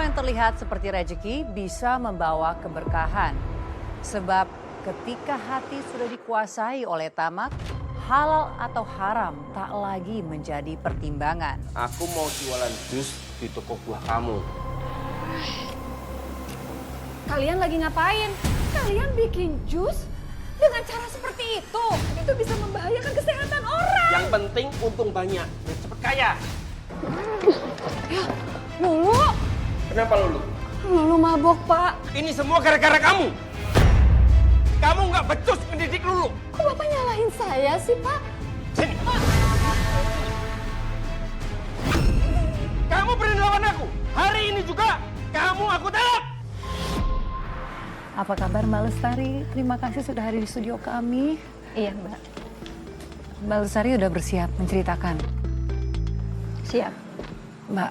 Semua yang terlihat seperti rezeki bisa membawa keberkahan. Sebab ketika hati sudah dikuasai oleh tamak, halal atau haram tak lagi menjadi pertimbangan. Aku mau jualan jus di toko buah kamu. Kalian lagi ngapain? Kalian bikin jus dengan cara seperti itu? Itu bisa membahayakan kesehatan orang. Yang penting untung banyak dan cepet kaya. Ya, Lulu. Kenapa Lulu? Lulu mabok, Pak. Ini semua gara-gara kamu. Kamu nggak becus mendidik Lulu. Kok Bapak nyalahin saya sih, Pak? Sini. Kamu berani lawan aku. Hari ini juga kamu aku tangkap. Apa kabar Mbak Lestari? Terima kasih sudah hadir di studio kami. Iya, Mbak. Mbak Lestari udah bersiap menceritakan. Siap. Mbak,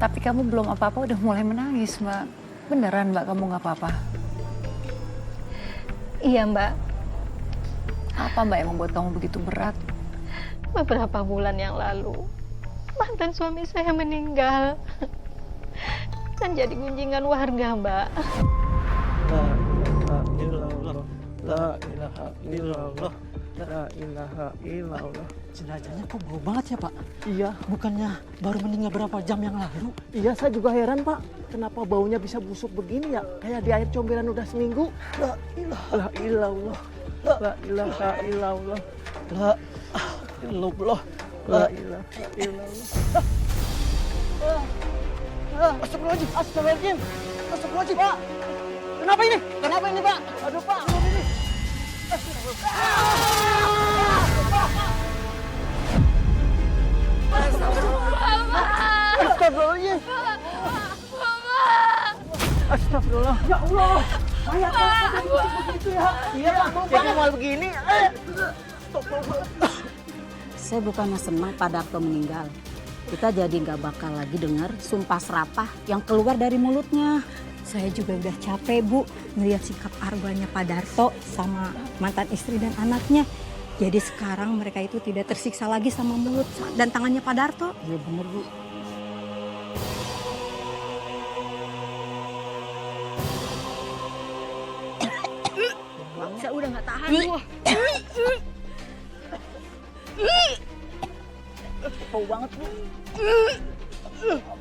tapi kamu belum apa-apa udah mulai menangis, Mbak. Beneran Mbak kamu nggak apa-apa? Iya, Mbak. Apa Mbak yang membuat kamu begitu berat? Beberapa bulan yang lalu, mantan suami saya meninggal. Dan jadi gunjingan warga, Mbak. La ilaha illallah, la ilaha illallah. Jenazahnya kok bau banget ya, Pak? Iya, Bukannya baru meninggal berapa jam yang lalu? iya saya juga heran Pak. Kenapa baunya bisa busuk begini ya? Kayak di air comberan udah seminggu. La ilaha illallah, la ilaha illallah, la illallah, la ilaha illallah. Astagfirullahaladzim, astagfirullahaladzim, astagfirullahaladzim, Pak. Kenapa ini? Kenapa ini, Pak? Aduh, Pak, kenapa ini? Astagfirullahaladzim. Astagfirullah. Ya Allah. Mayat Pak, begitu ya. Iya, Pak. Jadi mal begini. Saya bukannya senang Pak Darto meninggal. Kita jadi nggak bakal lagi dengar sumpah serapah yang keluar dari mulutnya. Saya juga udah capek, Bu, melihat sikap arwahnya Pak Darto sama mantan istri dan anaknya. Jadi sekarang mereka itu tidak tersiksa lagi sama mulut dan tangannya Pak Darto. Iya bener, Bu. Saya udah nggak tahan, Bu. Bau banget, Bu.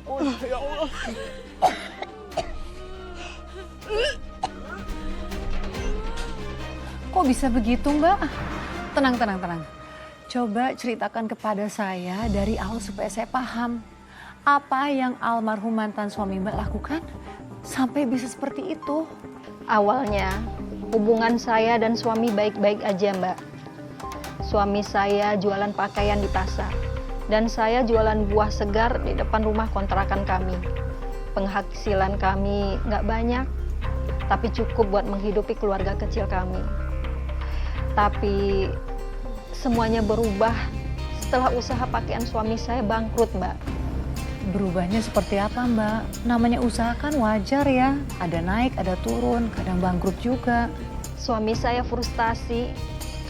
Oh, ya Allah. Kok bisa begitu Mbak? Tenang, tenang, tenang. Coba ceritakan kepada saya dari awal supaya saya paham. Apa yang almarhum mantan suami Mbak lakukan sampai bisa seperti itu? Awalnya, hubungan saya dan suami baik-baik aja, Mbak. Suami saya jualan pakaian di pasar. Dan saya jualan buah segar di depan rumah kontrakan kami. Penghasilan kami nggak banyak, tapi cukup buat menghidupi keluarga kecil kami. Tapi semuanya berubah setelah usaha pakaian suami saya bangkrut, Mbak. Berubahnya seperti apa Mbak? Namanya usaha kan wajar ya. Ada naik, ada turun, kadang bangkrut juga. Suami saya frustasi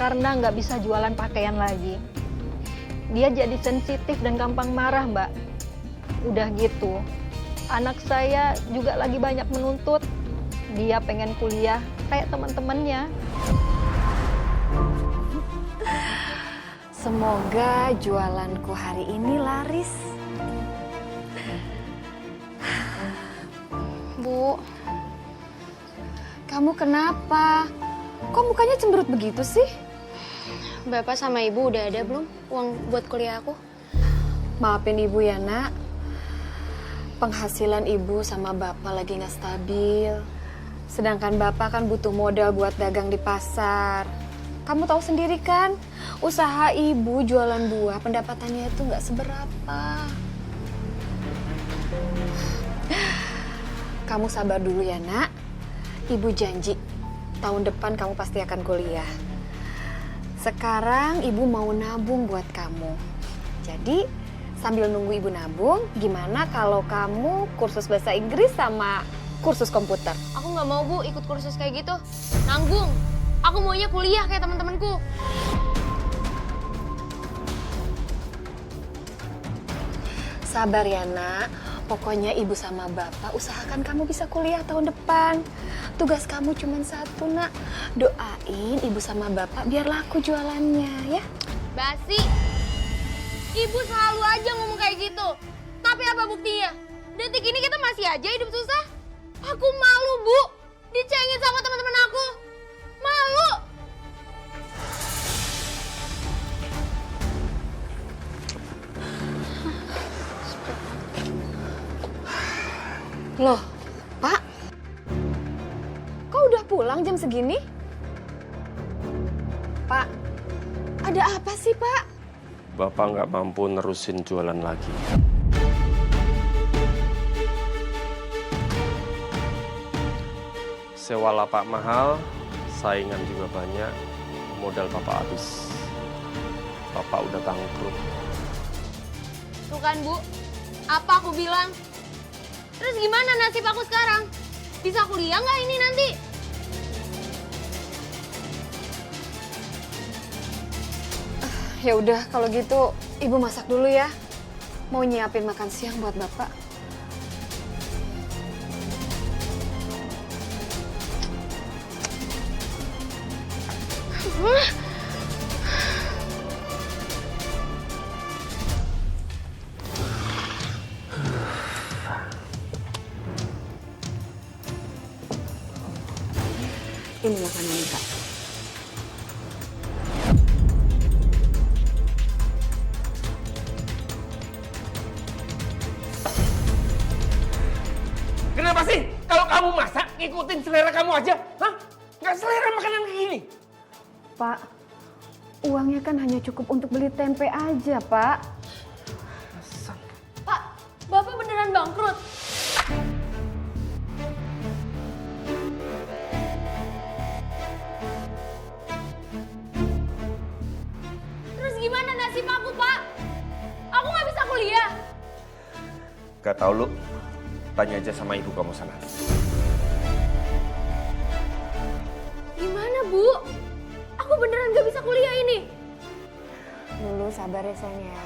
karena nggak bisa jualan pakaian lagi. Dia jadi sensitif dan gampang marah, Mbak. Udah gitu, anak saya juga lagi banyak menuntut. Dia pengen kuliah kayak teman-temannya. Semoga jualanku hari ini laris. Bu, kamu kenapa? Kok mukanya cemberut begitu sih? Bapak sama Ibu udah ada belum uang buat kuliah aku? Maafin Ibu ya, Nak. Penghasilan Ibu sama Bapak lagi nggak stabil. Sedangkan Bapak kan butuh modal buat dagang di pasar. Kamu tahu sendiri kan, usaha Ibu jualan buah pendapatannya itu nggak seberapa. Kamu sabar dulu ya, Nak. Ibu janji, tahun depan kamu pasti akan kuliah. Sekarang Ibu mau nabung buat kamu. Jadi sambil nunggu Ibu nabung, gimana kalau kamu kursus bahasa Inggris sama kursus komputer? Aku nggak mau, Bu, ikut kursus kayak gitu. Nanggung. Aku maunya kuliah kayak teman-temanku. Sabar ya, Nak. Pokoknya ibu sama bapak usahakan kamu bisa kuliah tahun depan. Tugas kamu cuma satu, nak. Doain ibu sama bapak biar laku jualannya, ya. Basi. Ibu selalu aja ngomong kayak gitu. Tapi apa buktinya? Detik ini kita masih aja hidup susah. Aku malu, Bu. Dicengin sama teman-teman aku. Malu. Loh, Pak. Kok udah pulang jam segini? Pak, ada apa sih, Pak? Bapak nggak mampu nerusin jualan lagi. Sewa lapak mahal, saingan juga banyak, modal Bapak habis. Bapak udah bangkrut. Tuh kan, Bu. Apa aku bilang? Terus gimana nasib aku sekarang? Bisa kuliah nggak ini nanti? Ya udah, kalau gitu ibu masak dulu ya. Mau nyiapin makan siang buat bapak. Ini makanan Kak. Kenapa sih kalau kamu masak ngikutin selera kamu aja? Hah? Nggak selera makanan kayak gini? Pak, uangnya kan hanya cukup untuk beli tempe aja, Pak. Pak, Bapak beneran bangkrut? Terus gimana nasib aku, Pak? Aku nggak bisa kuliah. Gak tau lu, tanya aja sama ibu kamu sana. Gimana, Bu? Aku beneran gak bisa kuliah ini. Dulu sabar ya, sayang ya.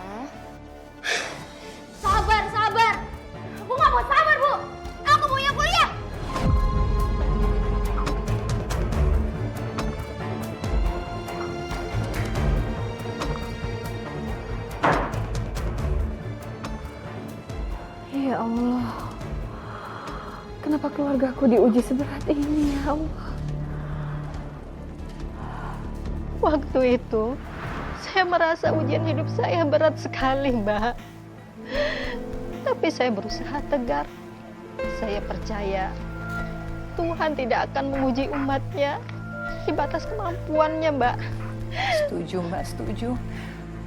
Sabar, sabar. Aku nggak mau sabar, Bu. Aku maunya kuliah. Ya Allah, kenapa keluargaku diuji seberat ini ya Allah? Waktu itu, saya merasa ujian hidup saya berat sekali, Mbak. Tapi saya berusaha tegar. Saya percaya Tuhan tidak akan menguji umatnya di batas kemampuannya, Mbak. Setuju Mbak, setuju.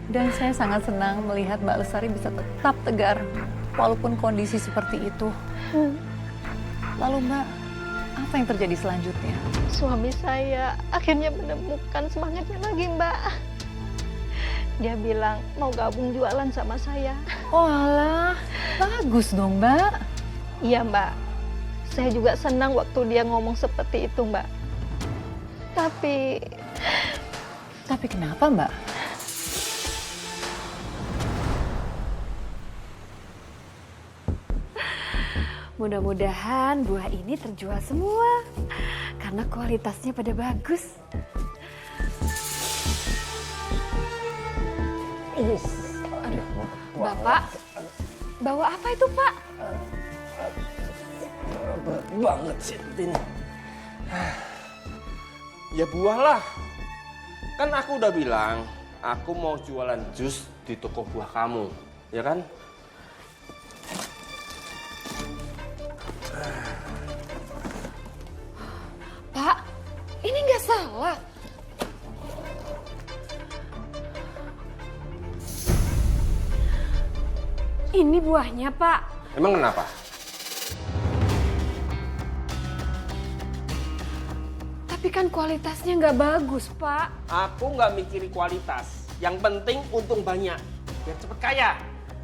Dan saya sangat senang melihat Mbak Lestari bisa tetap tegar walaupun kondisi seperti itu. Lalu Mbak, apa yang terjadi selanjutnya? Suami saya akhirnya menemukan semangatnya lagi, Mbak. Dia bilang mau gabung jualan sama saya. Oh alah, bagus dong Mbak. Iya, Mbak. Saya juga senang waktu dia ngomong seperti itu, Mbak. Tapi kenapa Mbak? Mudah-mudahan buah ini terjual semua karena kualitasnya pada bagus. Aduh, Bapak, bawa apa itu, Pak? Berat banget sih ini. Ya buah lah. Kan aku udah bilang, aku mau jualan jus di toko buah kamu, ya kan? Pak, ini nggak salah. Ini buahnya, Pak. Emang kenapa? Tapi kan kualitasnya nggak bagus, Pak. Aku nggak mikirin kualitas. Yang penting untung banyak, biar cepet kaya.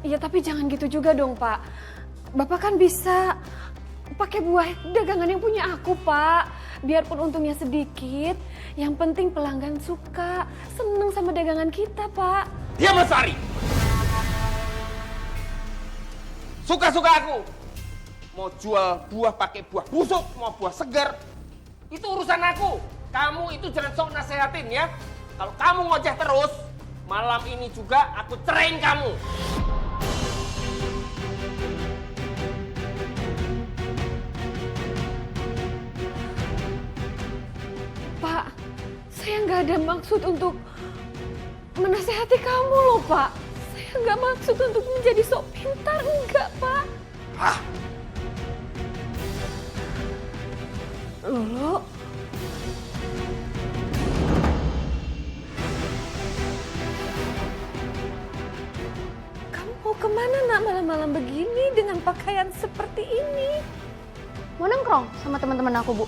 Iya, tapi jangan gitu juga dong, Pak. Bapak kan bisa pakai buah dagangan yang punya aku, Pak. Biarpun untungnya sedikit, yang penting pelanggan suka, seneng sama dagangan kita, Pak. Diam, Lestari! Suka-suka aku. Mau jual buah pakai buah busuk, mau buah segar. Itu urusan aku. Kamu itu jangan sok nasehatin ya. Kalau kamu ngoceh terus, malam ini juga aku ceraiin kamu. Pak, saya nggak ada maksud untuk menasehati kamu loh, Pak. Saya nggak maksud untuk menjadi sok pintar, enggak, Pak. Hah? Lolo, kamu mau kemana nak malam-malam begini dengan pakaian seperti ini? Mau nongkrong sama teman-teman aku, Bu.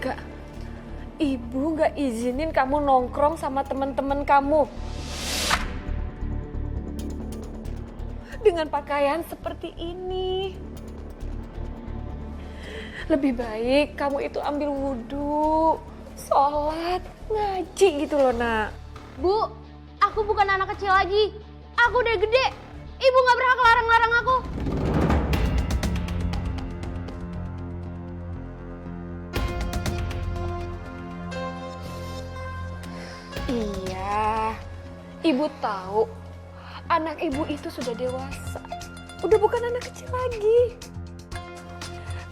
Gak, ibu gak izinin kamu nongkrong sama teman-teman kamu. Dengan pakaian seperti ini. Lebih baik kamu itu ambil wudhu, sholat, ngaji gitu loh nak. Bu, aku bukan anak kecil lagi. Aku udah gede. Ibu gak berhak larang-larang aku. Iya, ibu tahu anak ibu itu sudah dewasa. Udah bukan anak kecil lagi.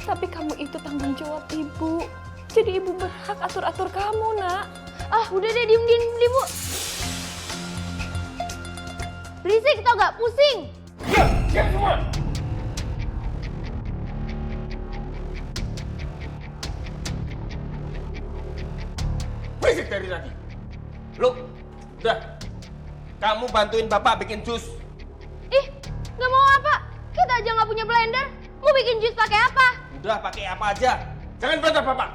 Tapi kamu itu tanggung jawab ibu. Jadi ibu berhak atur-atur kamu, nak. Ah, udah deh, diem, Bu. Berisik tau gak? Pusing. Diam semua. Berisik dari tadi. Lu, udah. Kamu bantuin bapak bikin jus. Ih, gak mau apa? Kita aja gak punya blender. Mau bikin jus pakai apa? Udah pakai apa aja. Jangan bantah bapak.